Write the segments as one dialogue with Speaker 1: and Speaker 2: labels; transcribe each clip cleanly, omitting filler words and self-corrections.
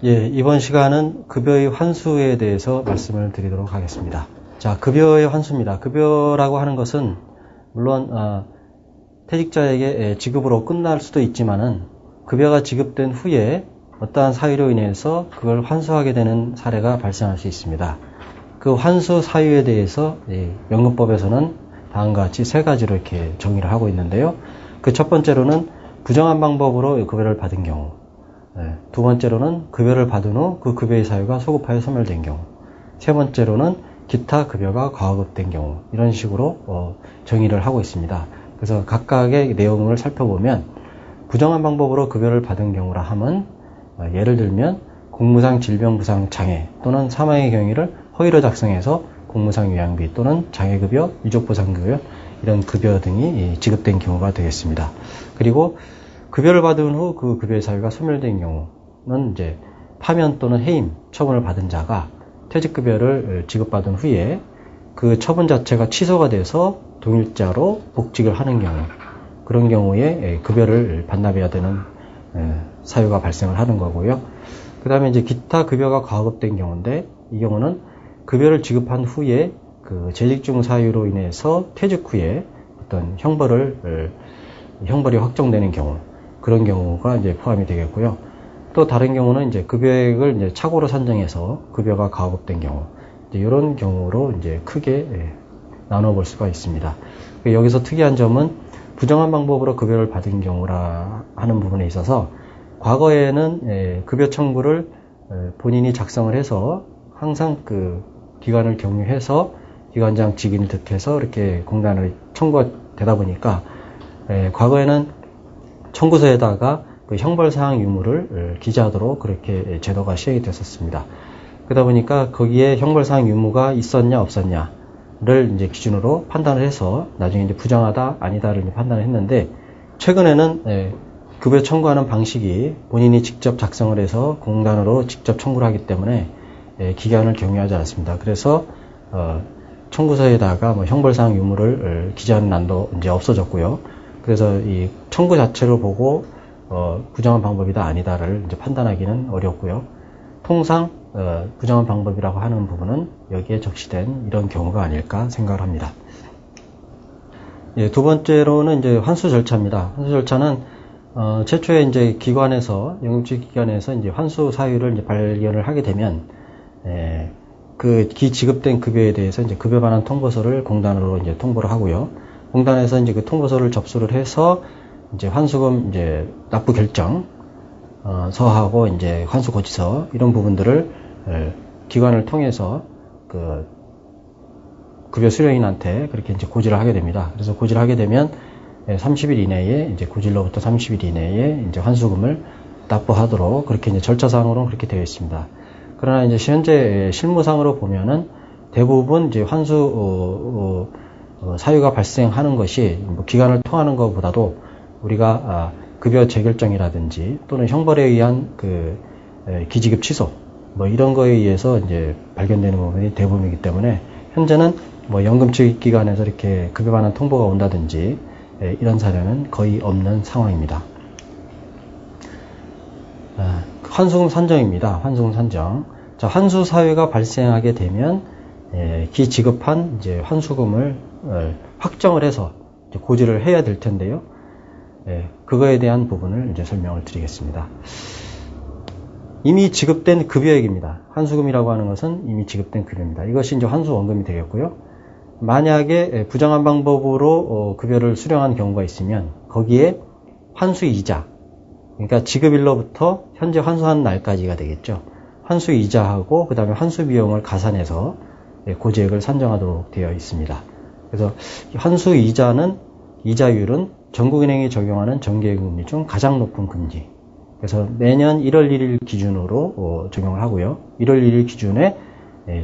Speaker 1: 예, 이번 시간은 급여의 환수에 대해서 말씀을 드리도록 하겠습니다. 자, 급여의 환수입니다. 급여라고 하는 것은 물론 퇴직자에게 지급으로 끝날 수도 있지만은 급여가 지급된 후에 어떠한 사유로 인해서 그걸 환수하게 되는 사례가 발생할 수 있습니다. 그 환수 사유에 대해서 연금법에서는 다음과 같이 세 가지로 이렇게 정의를 하고 있는데요. 그 첫 번째로는 부정한 방법으로 급여를 받은 경우, 두 번째로는 급여를 받은 후 그 급여의 사유가 소급하여 소멸된 경우, 세 번째로는 기타 급여가 과급된 경우, 이런 식으로 정의를 하고 있습니다. 그래서 각각의 내용을 살펴보면 부정한 방법으로 급여를 받은 경우라 함은 예를 들면 공무상 질병부상 장애 또는 사망의 경위를 허위로 작성해서 공무상 요양비 또는 장애급여, 유족보상급여 이런 급여 등이 지급된 경우가 되겠습니다. 그리고 급여를 받은 후 그 급여의 사유가 소멸된 경우는 이제 파면 또는 해임 처분을 받은 자가 퇴직급여를 지급받은 후에 그 처분 자체가 취소가 돼서 동일자로 복직을 하는 경우, 그런 경우에 급여를 반납해야 되는 사유가 발생을 하는 거고요. 그 다음에 이제 기타 급여가 과급된 경우인데, 이 경우는 급여를 지급한 후에 그 재직 중 사유로 인해서 퇴직 후에 어떤 형벌이 확정되는 경우, 그런 경우가 이제 포함이 되겠고요. 또 다른 경우는 이제 급여액을 이제 착오로 산정해서 급여가 과급된 경우, 이제 이런 경우로 이제 크게 나눠볼 수가 있습니다. 여기서 특이한 점은 부정한 방법으로 급여를 받은 경우라 하는 부분에 있어서 과거에는 급여 청구를 본인이 작성을 해서 항상 그 기관을 경유해서 기관장 직인을 득해서 이렇게 공단을 청구가 되다 보니까 과거에는 청구서에다가 그 형벌사항 유무를 기재하도록 그렇게 제도가 시행이 됐었습니다. 그러다 보니까 거기에 형벌사항 유무가 있었냐 없었냐를 이제 기준으로 판단을 해서 나중에 이제 부정하다 아니다를 이제 판단을 했는데, 최근에는 급여 청구하는 방식이 본인이 직접 작성을 해서 공단으로 직접 청구를 하기 때문에 기관을 경유하지 않습니다. 그래서 청구서에다가 뭐 형벌사항 유무를 기재하는 난도 이제 없어졌고요. 그래서 이 청구 자체를 보고 부정한 방법이다 아니다를 이제 판단하기는 어렵고요. 통상 부정한 방법이라고 하는 부분은 여기에 적시된 이런 경우가 아닐까 생각을 합니다. 예, 두 번째로는 이제 환수 절차입니다. 환수 절차는 최초에 이제 기관에서 연금주의 기관에서 이제 환수 사유를 이제 발견을 하게 되면 그 지급된 급여에 대해서 이제 급여 반환 통보서를 공단으로 이제 통보를 하고요. 공단에서 이제 그 통보서를 접수를 해서 이제 환수금 이제 납부 결정 서하고 이제 환수 고지서 이런 부분들을 기관을 통해서 그 급여 수령인한테 그렇게 이제 고지를 하게 됩니다. 그래서 고지를 하게 되면 30일 이내에 이제 고질로부터 30일 이내에 이제 환수금을 납부하도록 그렇게 이제 절차상으로는 그렇게 되어 있습니다. 그러나 이제 현재 실무상으로 보면은 대부분 이제 환수 사유가 발생하는 것이 뭐 기관을 통하는 것보다도 우리가 급여 재결정이라든지 또는 형벌에 의한 그 기지급 취소 뭐 이런 거에 의해서 이제 발견되는 부분이 대부분이기 때문에 현재는 뭐 연금 측 기관에서 이렇게 급여 반환 통보가 온다든지 이런 사례는 거의 없는 상황입니다. 환수금 산정입니다. 환수금 산정. 자, 환수 사유가 발생하게 되면 기지급한 이제 환수금을 확정을 해서 이제 고지를 해야 될 텐데요. 그거에 대한 부분을 이제 설명을 드리겠습니다. 이미 지급된 급여액입니다. 환수금이라고 하는 것은 이미 지급된 급여입니다. 이것이 이제 환수원금이 되겠고요. 만약에 부정한 방법으로 급여를 수령한 경우가 있으면 거기에 환수이자, 그러니까 지급일로부터 현재 환수한 날까지가 되겠죠. 환수이자하고 그 다음에 환수비용을 가산해서 고지액을 산정하도록 되어 있습니다. 그래서 환수이자는 이자율은 전국은행이 적용하는 정기예금리 중 가장 높은 금리. 그래서 매년 1월 1일 기준으로 적용을 하고요. 1월 1일 기준에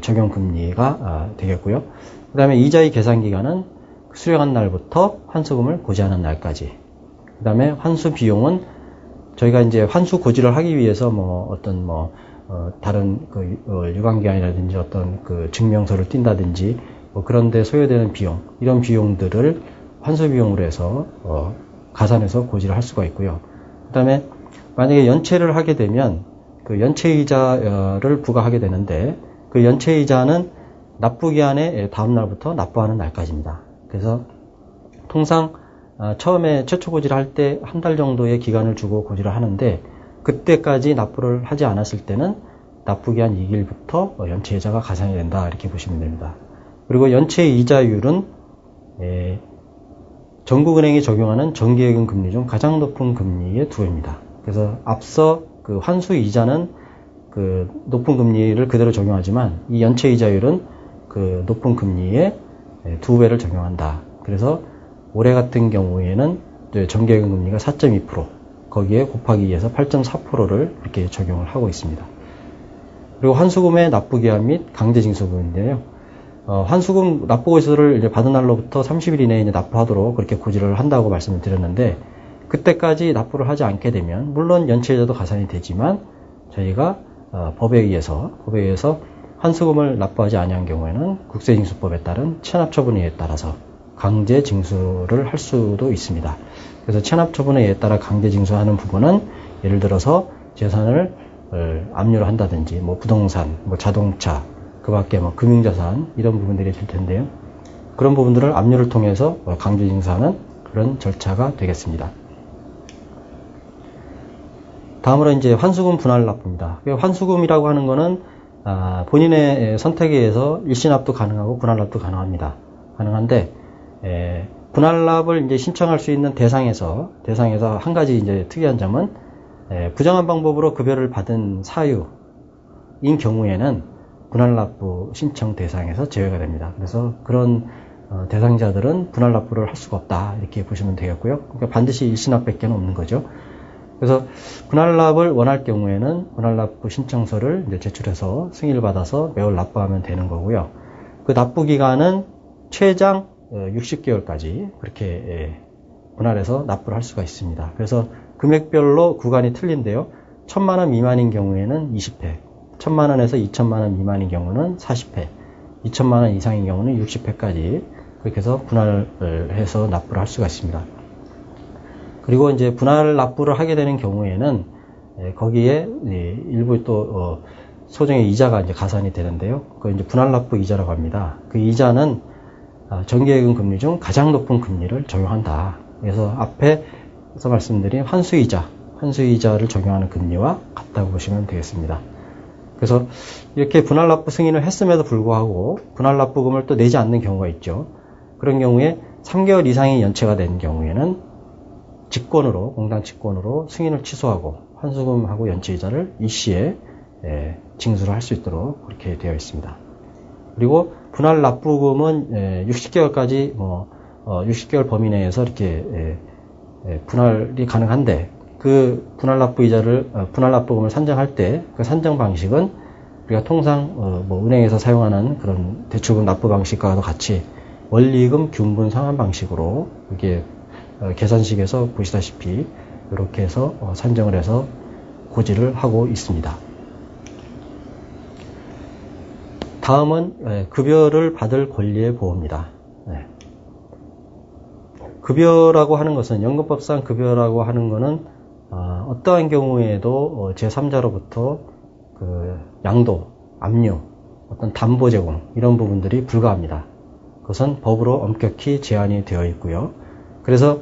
Speaker 1: 적용 금리가 되겠고요. 그 다음에 이자의 계산 기간은 수령한 날부터 환수금을 고지하는 날까지. 그 다음에 환수 비용은 저희가 이제 환수 고지를 하기 위해서 뭐 어떤 다른 유관기관이라든지 어떤 그 증명서를 띈다든지 뭐 그런 데 소요되는 비용, 이런 비용들을 환수 비용으로 해서 가산해서 고지를 할 수가 있고요. 그 다음에 만약에 연체를 하게 되면 그 연체이자를 부과하게 되는데 그 연체이자는 납부기한의 다음 날부터 납부하는 날까지입니다. 그래서 통상 처음에 최초 고지를 할 때 한 달 정도의 기간을 주고 고지를 하는데 그때까지 납부를 하지 않았을 때는 납부기한 2일부터 연체이자가 가산이 된다 이렇게 보시면 됩니다. 그리고 연체이자율은 전국은행이 적용하는 정기예금 금리 중 가장 높은 금리의 두 배입니다. 그래서 앞서 그 환수이자는 그 높은 금리를 그대로 적용하지만 이 연체이자율은 그 높은 금리의 두 배를 적용한다. 그래서 올해 같은 경우에는 정기예금 금리가 4.2%, 거기에 곱하기 2에서 8.4%를 이렇게 적용을 하고 있습니다. 그리고 환수금의 납부기한 및 강제징수부인데요. 환수금 납부고지서를 이제 받은 날로부터 30일 이내에 이제 납부하도록 그렇게 고지를 한다고 말씀을 드렸는데 그때까지 납부를 하지 않게 되면 물론 연체이자도 가산이 되지만 저희가 법에 의해서 환수금을 납부하지 아니한 경우에는 국세징수법에 따른 체납처분에 의해 따라서 강제징수를 할 수도 있습니다. 그래서 체납처분에 의해 따라 강제징수하는 부분은 예를 들어서 재산을 압류를 한다든지 뭐 부동산, 뭐 자동차, 그 밖에 뭐 금융자산 이런 부분들이 될 텐데요. 그런 부분들을 압류를 통해서 강제징수하는 그런 절차가 되겠습니다. 다음으로 이제 환수금 분할 납부입니다. 환수금이라고 하는 거는 본인의 선택에 의해서 일시납도 가능하고 분할납도 가능합니다. 가능한데 분할납을 이제 신청할 수 있는 대상에서 한 가지 이제 특이한 점은 부정한 방법으로 급여를 받은 사유인 경우에는 분할납부 신청 대상에서 제외가 됩니다. 그래서 그런 대상자들은 분할납부를 할 수가 없다 이렇게 보시면 되겠고요. 그러니까 반드시 일시납밖에 없는 거죠. 그래서 분할납을 원할 경우에는 분할납부 신청서를 이제 제출해서 승인을 받아서 매월 납부하면 되는 거고요. 그 납부 기간은 최장 60개월까지 그렇게 분할해서 납부를 할 수가 있습니다. 그래서 금액별로 구간이 틀린데요. 1,000만 원 미만인 경우에는 20회, 1,000만 원에서 2,000만 원 미만인 경우는 40회, 2,000만 원 이상인 경우는 60회까지 그렇게 해서 분할을 해서 납부를 할 수가 있습니다. 그리고 이제 분할 납부를 하게 되는 경우에는 거기에 일부 또 소정의 이자가 이제 가산이 되는데요. 그 이제 분할 납부 이자라고 합니다. 그 이자는 정기예금 금리 중 가장 높은 금리를 적용한다. 그래서 앞에서 말씀드린 환수이자를 적용하는 금리와 같다고 보시면 되겠습니다. 그래서 이렇게 분할 납부 승인을 했음에도 불구하고 분할 납부금을 또 내지 않는 경우가 있죠. 그런 경우에 3개월 이상이 연체가 된 경우에는 공당 직권으로 승인을 취소하고 환수금하고 연체이자를 일시에 징수를 할 수 있도록 그렇게 되어 있습니다. 그리고 분할 납부금은 60개월까지 60개월 범위 내에서 이렇게 분할이 가능한데 그 분할 납부금을 산정할 때 그 산정 방식은 우리가 통상 은행에서 사용하는 그런 대출금 납부 방식과도 같이 원리금 균분 상환 방식으로 이게 계산식에서 보시다시피 이렇게 해서 산정을 해서 고지를 하고 있습니다. 다음은 급여를 받을 권리의 보호입니다. 급여라고 하는 것은 연금법상 급여라고 하는 것은 어떠한 경우에도 제3자로부터 그 양도, 압류, 어떤 담보 제공 이런 부분들이 불가합니다. 그것은 법으로 엄격히 제한이 되어 있고요. 그래서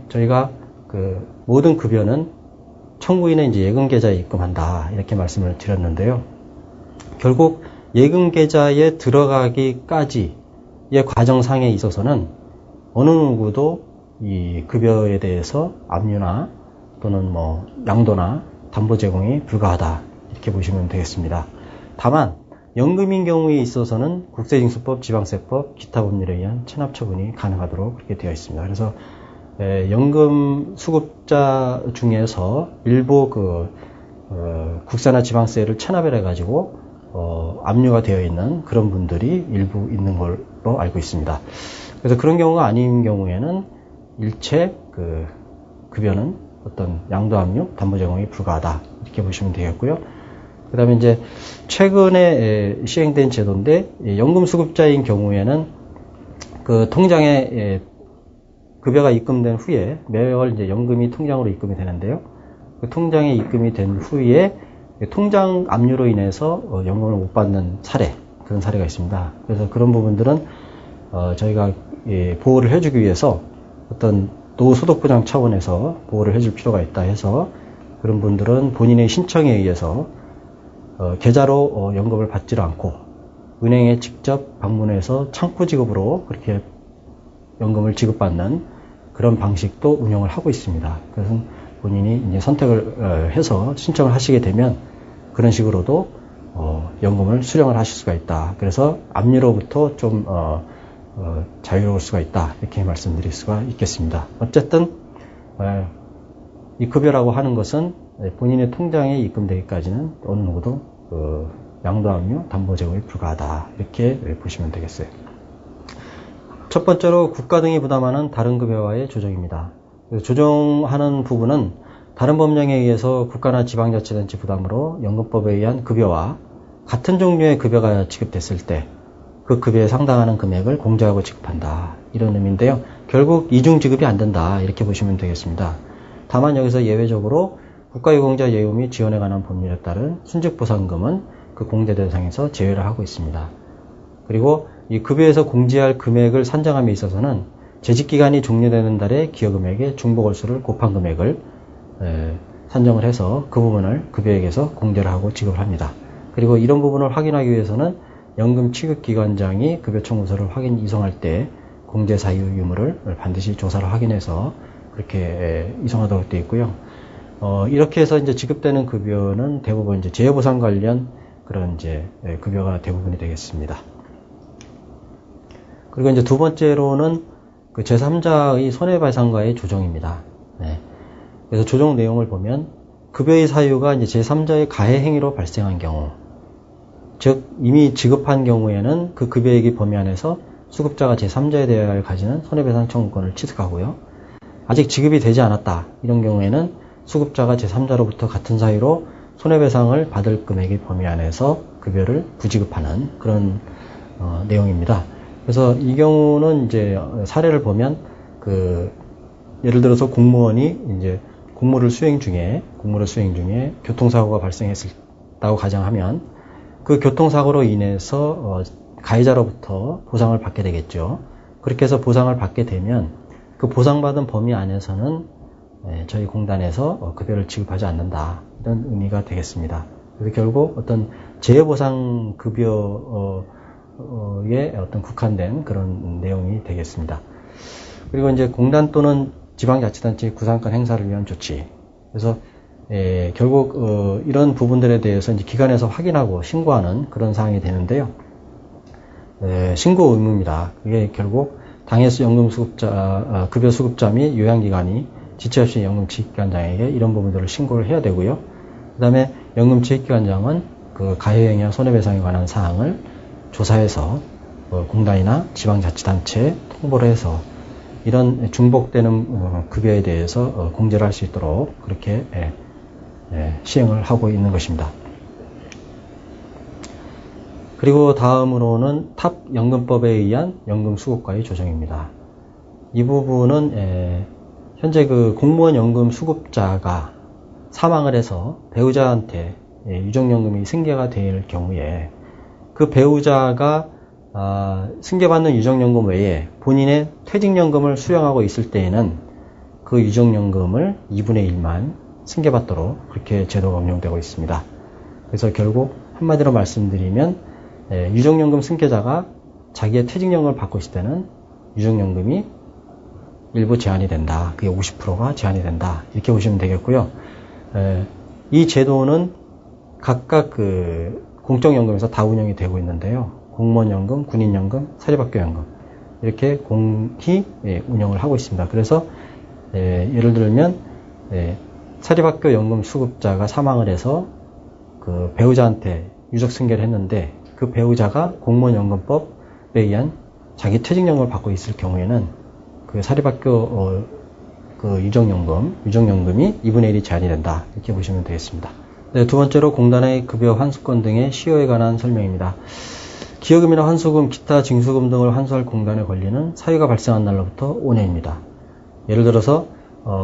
Speaker 1: 저희가 그 모든 급여는 청구인의 이제 예금 계좌에 입금한다 이렇게 말씀을 드렸는데요. 결국 예금 계좌에 들어가기까지의 과정상에 있어서는 어느 누구도 이 급여에 대해서 압류나 또는 양도나 담보 제공이 불가하다 이렇게 보시면 되겠습니다. 다만 연금인 경우에 있어서는 국세징수법, 지방세법, 기타 법률에 의한 체납 처분이 가능하도록 그렇게 되어 있습니다. 그래서 연금 수급자 중에서 일부 국세나 지방세를 체납을 해가지고 압류가 되어 있는 그런 분들이 일부 있는 걸로 알고 있습니다. 그래서 그런 경우가 아닌 경우에는 일체 급여는 어떤 양도 압류, 담보 제공이 불가하다 이렇게 보시면 되겠고요. 그 다음에 이제 최근에 시행된 제도인데 연금 수급자인 경우에는 그 통장에 급여가 입금된 후에 매월 이제 연금이 통장으로 입금이 되는데요. 그 통장에 입금이 된 후에 통장 압류로 인해서 연금을 못 받는 사례, 그런 사례가 있습니다. 그래서 그런 부분들은 저희가 보호를 해주기 위해서 어떤 노후소득보장 차원에서 보호를 해줄 필요가 있다 해서 그런 분들은 본인의 신청에 의해서 계좌로 연금을 받지를 않고 은행에 직접 방문해서 창구 지급으로 그렇게 연금을 지급받는 그런 방식도 운영을 하고 있습니다. 그래서 본인이 이제 선택을 해서 신청을 하시게 되면 그런 식으로도 연금을 수령을 하실 수가 있다. 그래서 압류로부터 좀 자유로울 수가 있다. 이렇게 말씀드릴 수가 있겠습니다. 어쨌든 이 급여라고 하는 것은 본인의 통장에 입금되기까지는 어느 누구도 양도압류 담보제고에 불과하다. 이렇게 보시면 되겠어요. 첫 번째로 국가 등이 부담하는 다른 급여와의 조정입니다. 조정하는 부분은 다른 법령에 의해서 국가나 지방자치단체 부담으로 연금법에 의한 급여와 같은 종류의 급여가 지급됐을 때 그 급여에 상당하는 금액을 공제하고 지급한다. 이런 의미인데요. 결국 이중 지급이 안 된다. 이렇게 보시면 되겠습니다. 다만 여기서 예외적으로 국가유공자 예우 및 지원에 관한 법률에 따른 순직보상금은 그 공제 대상에서 제외를 하고 있습니다. 그리고 이 급여에서 공제할 금액을 산정함에 있어서는 재직기간이 종료되는 달의 기여금액의 중복월수를 곱한 금액을 산정을 해서 그 부분을 급여액에서 공제를 하고 지급을 합니다. 그리고 이런 부분을 확인하기 위해서는 연금 취급기관장이 급여 청구서를 확인 이송할 때 공제 사유 유무를 반드시 조사를 확인해서 그렇게 이송하도록 되어 있고요. 이렇게 해서 이제 지급되는 급여는 대부분 이제 재해보상 관련 그런 이제 급여가 대부분이 되겠습니다. 그리고 이제 두 번째로는 그 제3자의 손해배상과의 조정입니다. 네. 그래서 조정 내용을 보면 급여의 사유가 이제 제3자의 가해 행위로 발생한 경우, 즉 이미 지급한 경우에는 그 급여액이 범위 안에서 수급자가 제3자에 대하여 가지는 손해배상 청구권을 취득하고요. 아직 지급이 되지 않았다. 이런 경우에는 수급자가 제3자로부터 같은 사유로 손해배상을 받을 금액의 범위 안에서 급여를 부지급하는 그런 내용입니다. 그래서 이 경우는 이제 사례를 보면 예를 들어서 공무원이 이제 공무를 수행 중에 교통사고가 발생했다고 가정하면 그 교통사고로 인해서 가해자로부터 보상을 받게 되겠죠. 그렇게 해서 보상을 받게 되면 그 보상받은 범위 안에서는 저희 공단에서 급여를 지급하지 않는다. 이런 의미가 되겠습니다. 그래서 결국 어떤 재해보상 급여에 어떤 국한된 그런 내용이 되겠습니다. 그리고 이제 공단 또는 지방자치단체의 구상권 행사를 위한 조치. 그래서 결국 이런 부분들에 대해서 이제 기관에서 확인하고 신고하는 그런 사항이 되는데요. 신고 의무입니다. 그게 결국 당해수 연금수급자, 급여수급자 및 요양기관이 지체 없이 연금취익기관장에게 이런 부분들을 신고를 해야 되고요. 그 다음에 연금취익기관장은 그 가해행위와 손해배상에 관한 사항을 조사해서 공단이나 지방자치단체에 통보를 해서 이런 중복되는 급여에 대해서 공제를 할 수 있도록 그렇게 시행을 하고 있는 것입니다. 그리고 다음으로는 탑연금법에 의한 연금수급과의 조정입니다. 이 부분은 현재 그 공무원 연금 수급자가 사망을 해서 배우자한테 유족연금이 승계가 될 경우에 그 배우자가 승계받는 유족연금 외에 본인의 퇴직연금을 수령하고 있을 때에는 그 유족연금을 2분의 1만 승계받도록 그렇게 제도가 운영되고 있습니다. 그래서 결국 한마디로 말씀드리면 유족연금 승계자가 자기의 퇴직연금을 받고 있을 때는 유족연금이 일부 제한이 된다. 그게 50%가 제한이 된다. 이렇게 보시면 되겠고요. 이 제도는 각각 그 공적연금에서 다 운영이 되고 있는데요. 공무원연금, 군인연금, 사립학교연금 이렇게 공히 운영을 하고 있습니다. 그래서 예를 들면 사립학교 연금 수급자가 사망을 해서 그 배우자한테 유족 승계를 했는데 그 배우자가 공무원연금법에 의한 자기 퇴직연금을 받고 있을 경우에는 그 사립학교 그 유족연금이 2분의 1이 제한이 된다. 이렇게 보시면 되겠습니다. 네, 두 번째로 공단의 급여 환수권 등의 시효에 관한 설명입니다. 기여금이나 환수금, 기타 징수금 등을 환수할 공단의 권리는 사유가 발생한 날로부터 5년입니다. 예를 들어서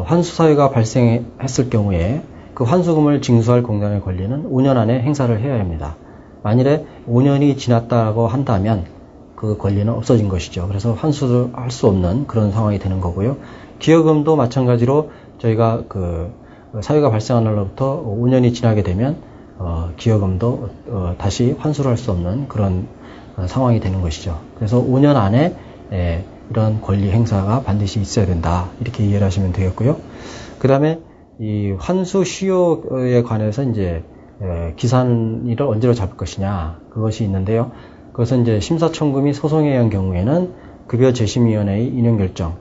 Speaker 1: 환수 사유가 발생했을 경우에 그 환수금을 징수할 공단의 권리는 5년 안에 행사를 해야 합니다. 만일에 5년이 지났다고 한다면 그 권리는 없어진 것이죠. 그래서 환수를 할 수 없는 그런 상황이 되는 거고요. 기여금도 마찬가지로 저희가 그 사유가 발생한 날로부터 5년이 지나게 되면 기여금도 다시 환수를 할 수 없는 그런 상황이 되는 것이죠. 그래서 5년 안에 이런 권리 행사가 반드시 있어야 된다. 이렇게 이해를 하시면 되겠고요. 그 다음에 이 환수 시효에 관해서 이제 기산일을 언제로 잡을 것이냐 그것이 있는데요. 그것은 이제 심사청구 및 소송에 의한 경우에는 급여 재심위원회의 인용 결정,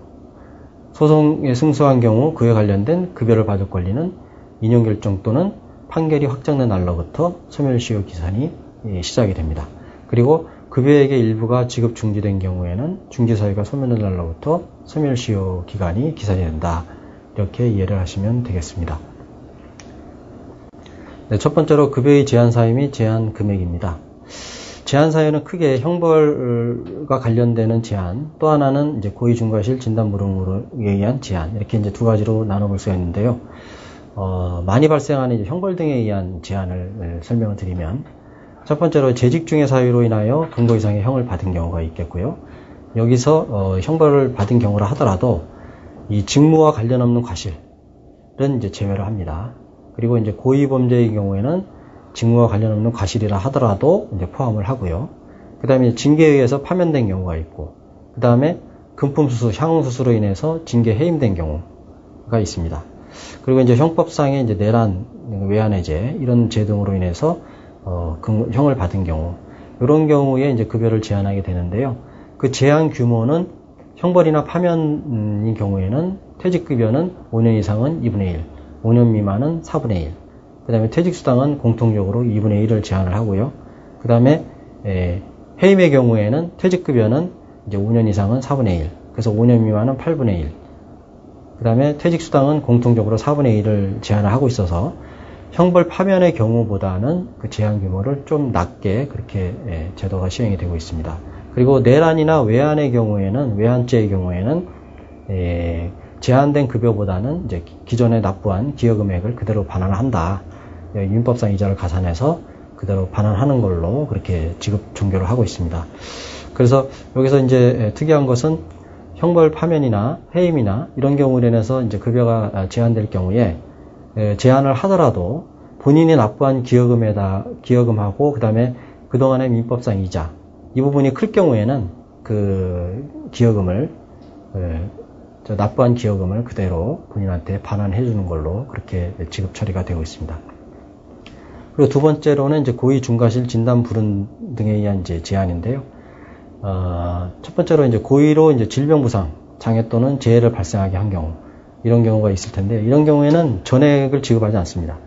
Speaker 1: 소송에 승소한 경우 그에 관련된 급여를 받을 권리는 인용 결정 또는 판결이 확정된 날로부터 소멸시효 기산이 시작이 됩니다. 그리고 급여액의 일부가 지급 중지된 경우에는 중지사유가 소멸된 날로부터 소멸시효 기간이 기산이 된다. 이렇게 이해를 하시면 되겠습니다. 네, 첫 번째로 급여의 제한사유 및 제한 금액입니다. 제한사유는 크게 형벌과 관련되는 제한, 또 하나는 이제 고의 중과실 진단 불응으로 의한 제한, 이렇게 이제 두 가지로 나눠볼 수가 있는데요. 많이 발생하는 이제 형벌 등에 의한 제한을 설명을 드리면, 첫 번째로 재직 중의 사유로 인하여 분고 이상의 형을 받은 경우가 있겠고요. 여기서 형벌을 받은 경우라 하더라도 이 직무와 관련 없는 과실은 이제 제외를 합니다. 그리고 이제 고의 범죄의 경우에는 직무와 관련 없는 과실이라 하더라도 이제 포함을 하고요. 그 다음에 징계에 의해서 파면된 경우가 있고, 그 다음에 금품수수, 향응수수로 인해서 징계 해임된 경우가 있습니다. 그리고 이제 형법상의 이제 내란, 외환해제 이런 제 등으로 인해서 형을 받은 경우, 이런 경우에 이제 급여를 제한하게 되는데요. 그 제한 규모는 형벌이나 파면인 경우에는 퇴직급여는 5년 이상은 2분의 1, 5년 미만은 4분의 1, 그 다음에 퇴직수당은 공통적으로 2분의 1을 제한을 하고요. 그 다음에 해임의 경우에는 퇴직급여는 이제 5년 이상은 4분의 1, 그래서 5년 미만은 8분의 1, 그 다음에 퇴직수당은 공통적으로 4분의 1을 제한을 하고 있어서 형벌 파면의 경우보다는 그 제한 규모를 좀 낮게 그렇게 제도가 시행이 되고 있습니다. 그리고 내란이나 외환의 경우에는, 외환죄의 경우에는 제한된 급여보다는 이제 기존에 납부한 기여금액을 그대로 반환한다. 민법상 이자를 가산해서 그대로 반환하는 걸로 그렇게 지급 종결을 하고 있습니다. 그래서 여기서 이제 특이한 것은 형벌 파면이나 해임이나 이런 경우로 인해서 이제 급여가 제한될 경우에 제한을 하더라도 본인이 납부한 기여금하고 그 다음에 그동안의 민법상 이자 이 부분이 클 경우에는 그 기여금을 납부한 기여금을 그대로 본인한테 반환해 주는 걸로 그렇게 지급 처리가 되고 있습니다. 그리고 두 번째로는 이제 고의 중과실 진단 불응 등에 의한 이제 제한인데요. 첫 번째로 이제 고의로 이제 질병부상, 장애 또는 재해를 발생하게 한 경우, 이런 경우가 있을 텐데, 이런 경우에는 전액을 지급하지 않습니다.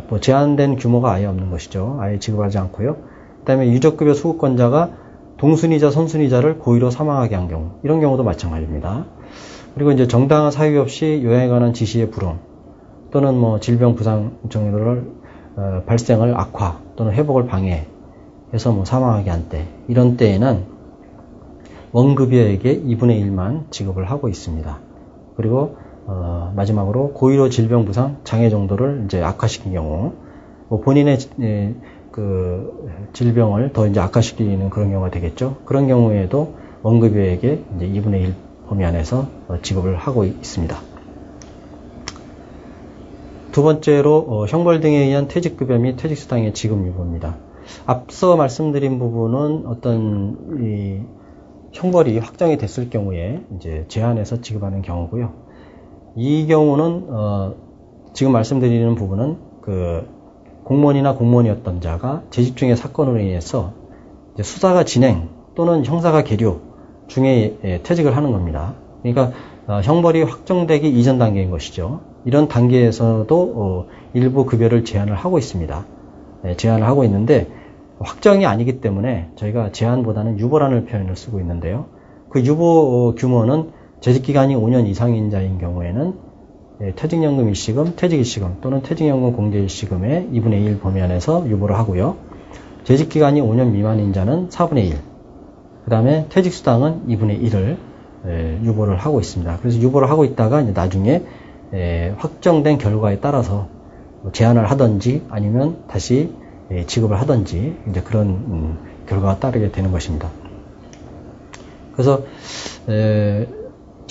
Speaker 1: 뭐 제한된 규모가 아예 없는 것이죠. 아예 지급하지 않고요. 그다음에 유족급여 수급권자가 동순이자 선순이자를 고의로 사망하게 한 경우, 이런 경우도 마찬가지입니다. 그리고 이제 정당한 사유 없이 요양에 관한 지시의 불응 또는 뭐 질병 부상 정도를 발생을 악화 또는 회복을 방해해서 뭐 사망하게 한 때, 이런 때에는 원급여액의 2분의 1만 지급을 하고 있습니다. 그리고 마지막으로 고의로 질병 부상 장애 정도를 이제 악화시킨 경우, 뭐 본인의 그 질병을 더 이제 악화시키는 그런 경우가 되겠죠. 그런 경우에도 원급여액의 이제 2분의 1 범위 안에서 지급을 하고 있습니다. 두 번째로 형벌 등에 의한 퇴직급여 및 퇴직수당의 지급 유보입니다. 앞서 말씀드린 부분은 어떤 이 형벌이 확정이 됐을 경우에 이제 제한해서 지급하는 경우고요. 이 경우는 지금 말씀드리는 부분은 그 공무원이나 공무원이었던 자가 재직 중의 사건으로 인해서 이제 수사가 진행 또는 형사가 계류 중에 퇴직을 하는 겁니다. 그러니까 형벌이 확정되기 이전 단계인 것이죠. 이런 단계에서도 일부 급여를 제한을 하고 있습니다. 제한을 하고 있는데 확정이 아니기 때문에 저희가 제한보다는 유보라는 표현을 쓰고 있는데요. 그 유보 규모는 재직기간이 5년 이상인 자인 경우에는 퇴직연금 일시금, 퇴직일시금 또는 퇴직연금 공제일시금의 2분의 1 범위 안에서 유보를 하고요. 재직기간이 5년 미만인 자는 4분의 1, 그 다음에 퇴직수당은 2분의 1을 유보를 하고 있습니다. 그래서 유보를 하고 있다가 이제 나중에 확정된 결과에 따라서 제한을 하든지 아니면 다시 지급을 하든지 이제 그런 결과가 따르게 되는 것입니다. 그래서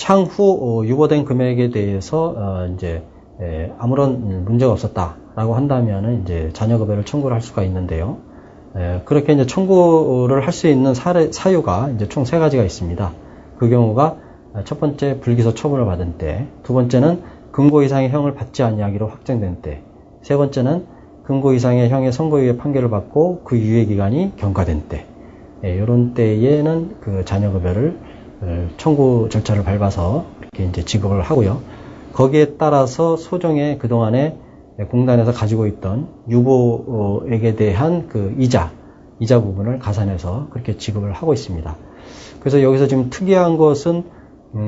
Speaker 1: 향후 유보된 금액에 대해서 이제 아무런 문제가 없었다라고 한다면은 이제 잔여급여를 청구를 할 수가 있는데요. 그렇게 이제 청구를 할 수 있는 사유가 이제 총 3가지가 있습니다. 그 경우가 첫 번째 불기소 처분을 받은 때, 두 번째는 금고 이상의 형을 받지 아니하기로 확정된 때, 세 번째는 금고 이상의 형의 선고유예 판결을 받고 그 유예 기간이 경과된 때, 이런 때에는 그 잔여급여를 청구 절차를 밟아서 이렇게 이제 지급을 하고요. 거기에 따라서 소정의 그동안에 공단에서 가지고 있던 유보액에 대한 그 이자 부분을 가산해서 그렇게 지급을 하고 있습니다. 그래서 여기서 지금 특이한 것은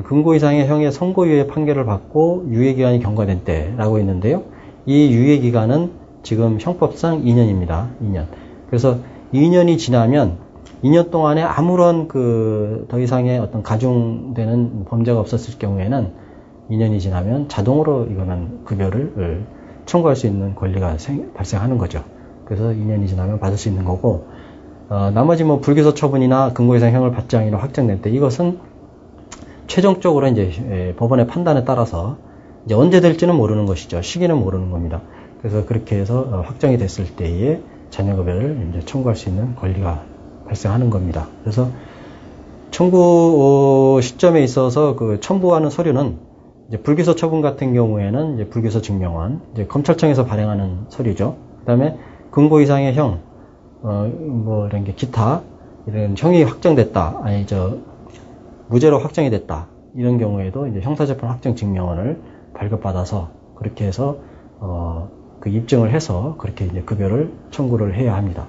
Speaker 1: 금고 이상의 형의 선고유예 판결을 받고 유예기간이 경과된 때라고 했는데요. 이 유예기간은 지금 형법상 2년입니다. 2년. 그래서 2년이 지나면 2년 동안에 아무런 더 이상의 어떤 가중되는 범죄가 없었을 경우에는 2년이 지나면 자동으로 이거는 급여를 청구할 수 있는 권리가 발생하는 거죠. 그래서 2년이 지나면 받을 수 있는 거고, 나머지 불기소 처분이나 금고 이상 형을 받지 않기로 확정된 때, 이것은 최종적으로 이제 법원의 판단에 따라서 이제 언제 될지는 모르는 것이죠. 시기는 모르는 겁니다. 그래서 그렇게 해서 확정이 됐을 때에 잔여급여를 이제 청구할 수 있는 권리가 발생하는 겁니다. 그래서 청구 시점에 있어서 그 첨부하는 서류는 이제 불기소 처분 같은 경우에는 이제 불기소 증명원, 이제 검찰청에서 발행하는 서류죠. 그다음에 금고 이상의 형, 이런 게 기타 이런 형이 확정됐다, 무죄로 확정이 됐다, 이런 경우에도 이제 형사재판 확정 증명원을 발급받아서 그렇게 해서 그 입증을 해서 그렇게 이제 급여를 청구를 해야 합니다.